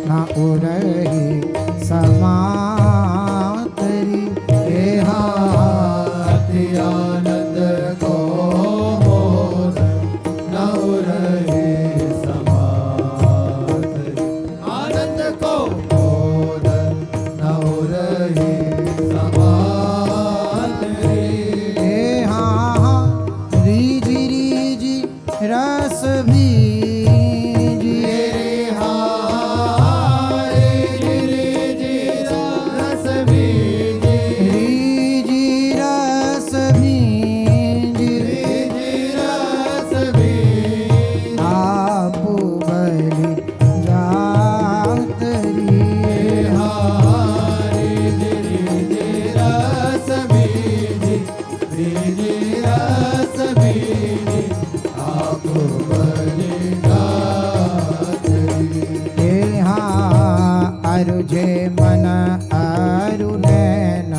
न उरही समातरी हे हाँ अति आनंद को मोद न रहे समात आनंद को मोद न रहे समात हे हाँ रीजी रीजी रस भीजी तेरे हारे जी रस बीजी रीजी रस भीजी रस बीजी आपू बलि जातरी हारे रस बीजी रस बीजी आप बने हे हाँ अरुझे मन अरु नैन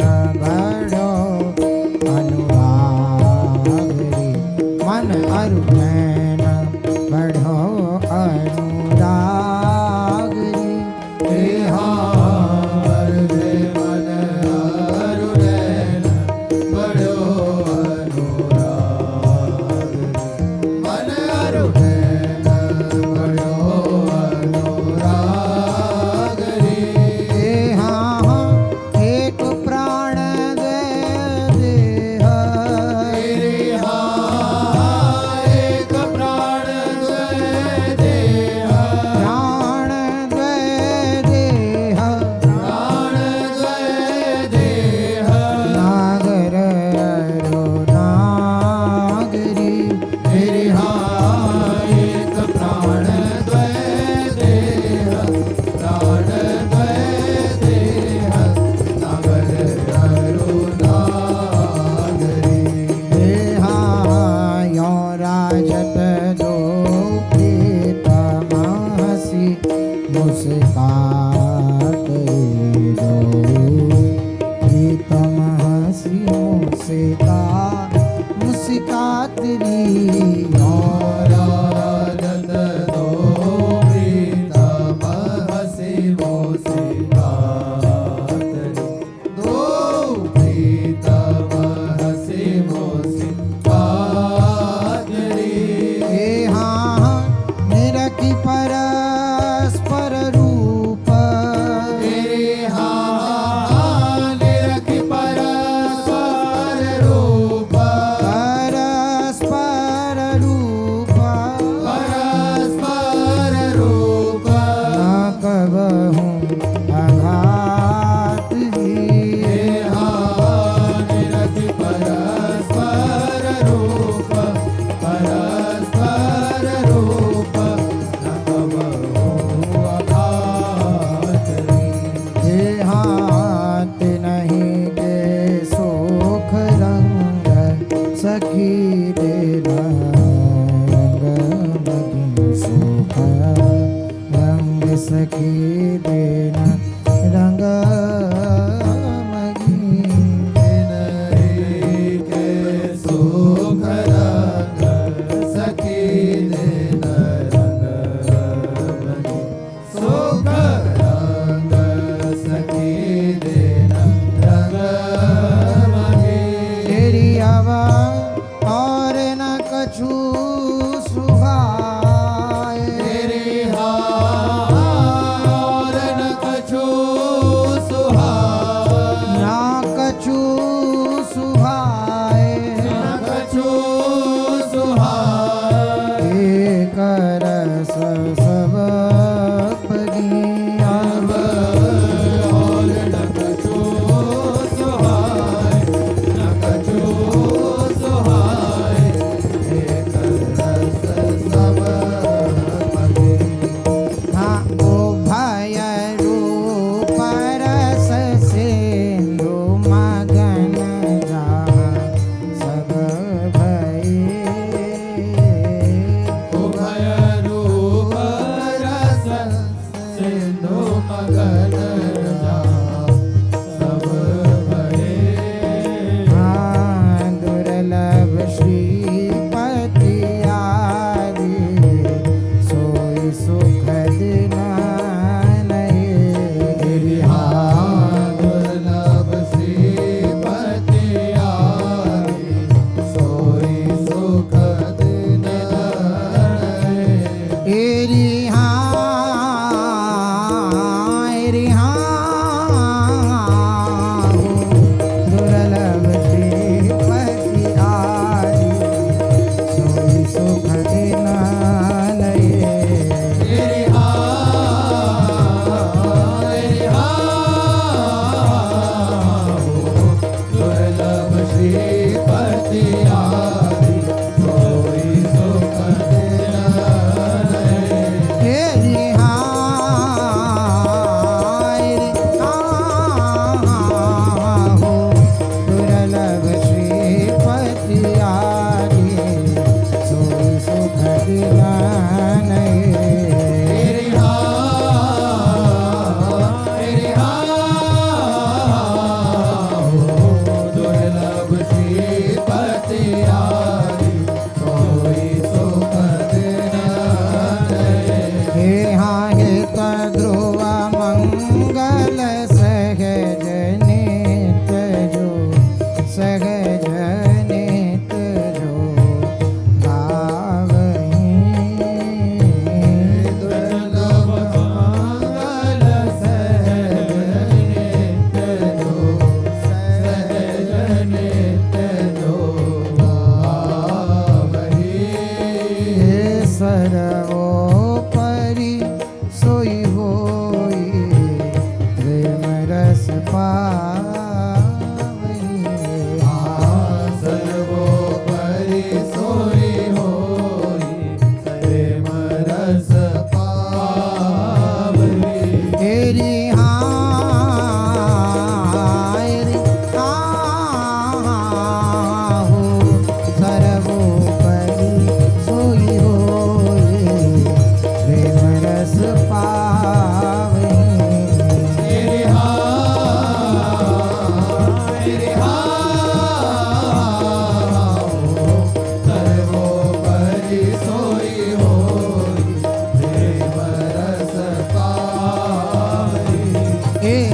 बड़ो अनुरागरी मन अरु नैन बड़ो अनुरागरी हे हार दे मन अरुणैन बड़ो अनुराग मन अरुणैन बड़ो अनुराग रे हे हाँ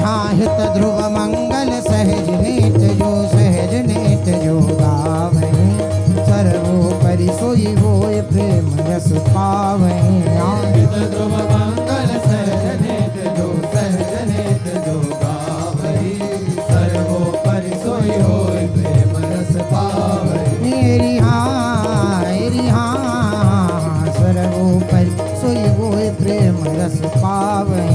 हाँ हित ध्रुव मंगल सहज नेत जो गावै सर्वोपरि सोई होय प्रेम रस पावै हित ध्रुव मंगल सहजनेत जो गावै सर्वोपरि सोई होय प्रेम रस पावै मेरी हाँ सर्वोपरि सोई होय प्रेम रस पावै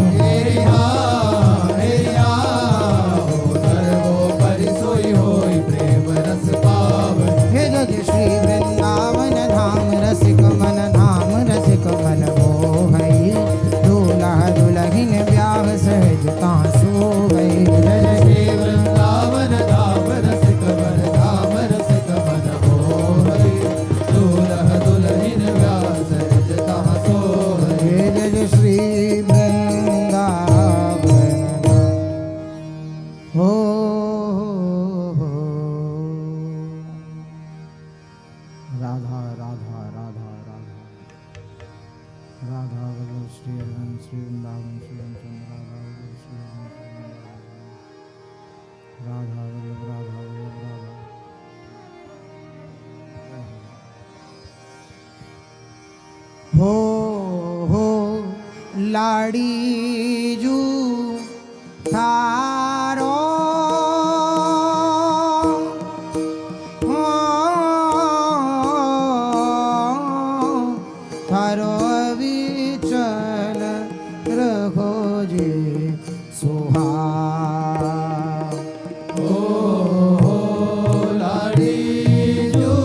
सर्वोपरि सोई होय प्रेम रस पावै हे जग श्री वृंदावन धाम रसिक मन मोहई दूल्हा दुल्हन ब्याह सहजता सोवई जय श्री वृंदावन धाम रसिक मन मोहई दूल्हा दुल्हन ब्याह सहजता सोवई हे जग श्री वृंदावन हो राधा राधा राधा राधा राधा वल्लभ श्री अरविंद श्री वृंदावन श्री रामचंद्र राधा वल्लभ श्री राधा वल्लभ राधा हो लाड़ी जू थारो थारो विचल रखो जी सुहा लाड़ी जो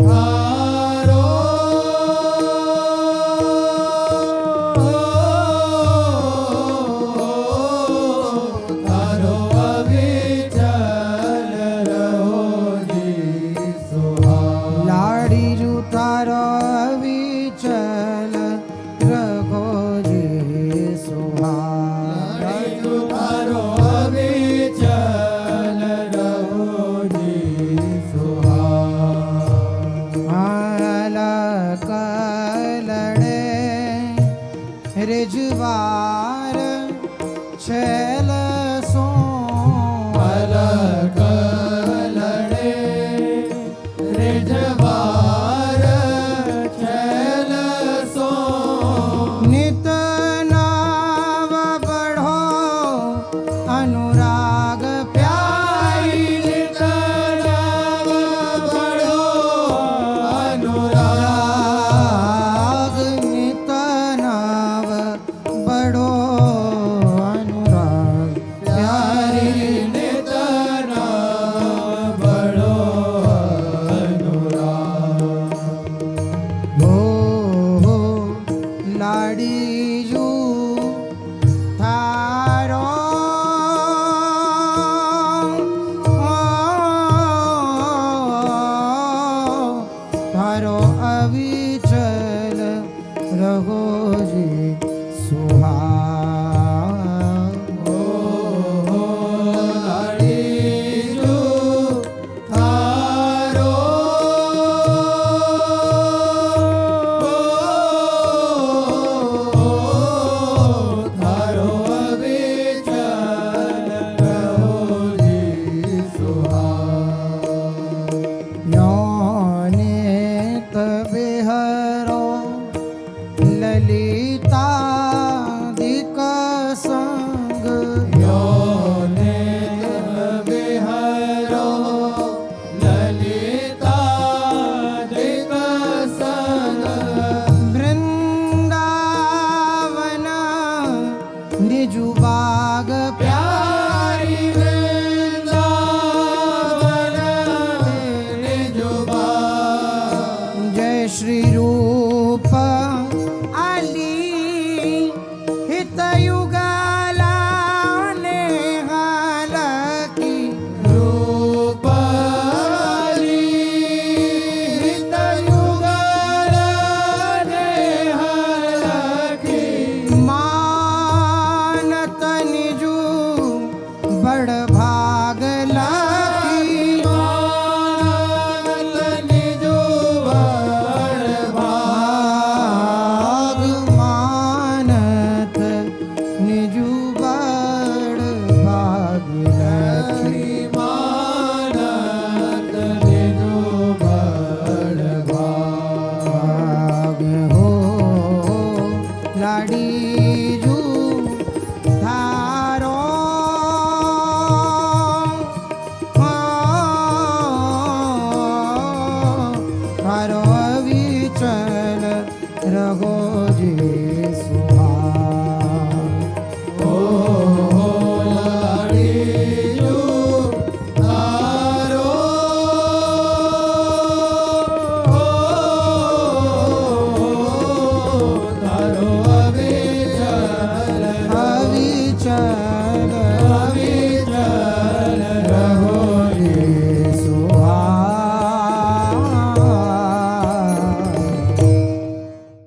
हारो थारो अविचल रहो जी सुहा लाड़ी जू थारो विचल रखो जी सुहा थारो अविचल रहो जी सुहा कलड़े रिजवार छैल सो अलग लड़े रिजवार छैल सो नित नाव बढ़ो अनुराग प्यारी नित नाव बढ़ो अनुराग नित नाव बढ़ो अनुराग प्यारी नित नाव बढ़ो अनुराग हो लाड़ी जू थारो थारो अविचल रहो जी सुहा लाड़ी जो थारो थारो अविचल रहो जी सुहा यौनित बिहरो ललितादिक संग योनित बिहरो ललितादिक संग वृंदावन निजुबाग प्यारी वृंदावन निजुबा जय श्री रूप आली हित युगला नेहाल की रूपाली हित युगल नेहलखी मानत निजू बड़ भा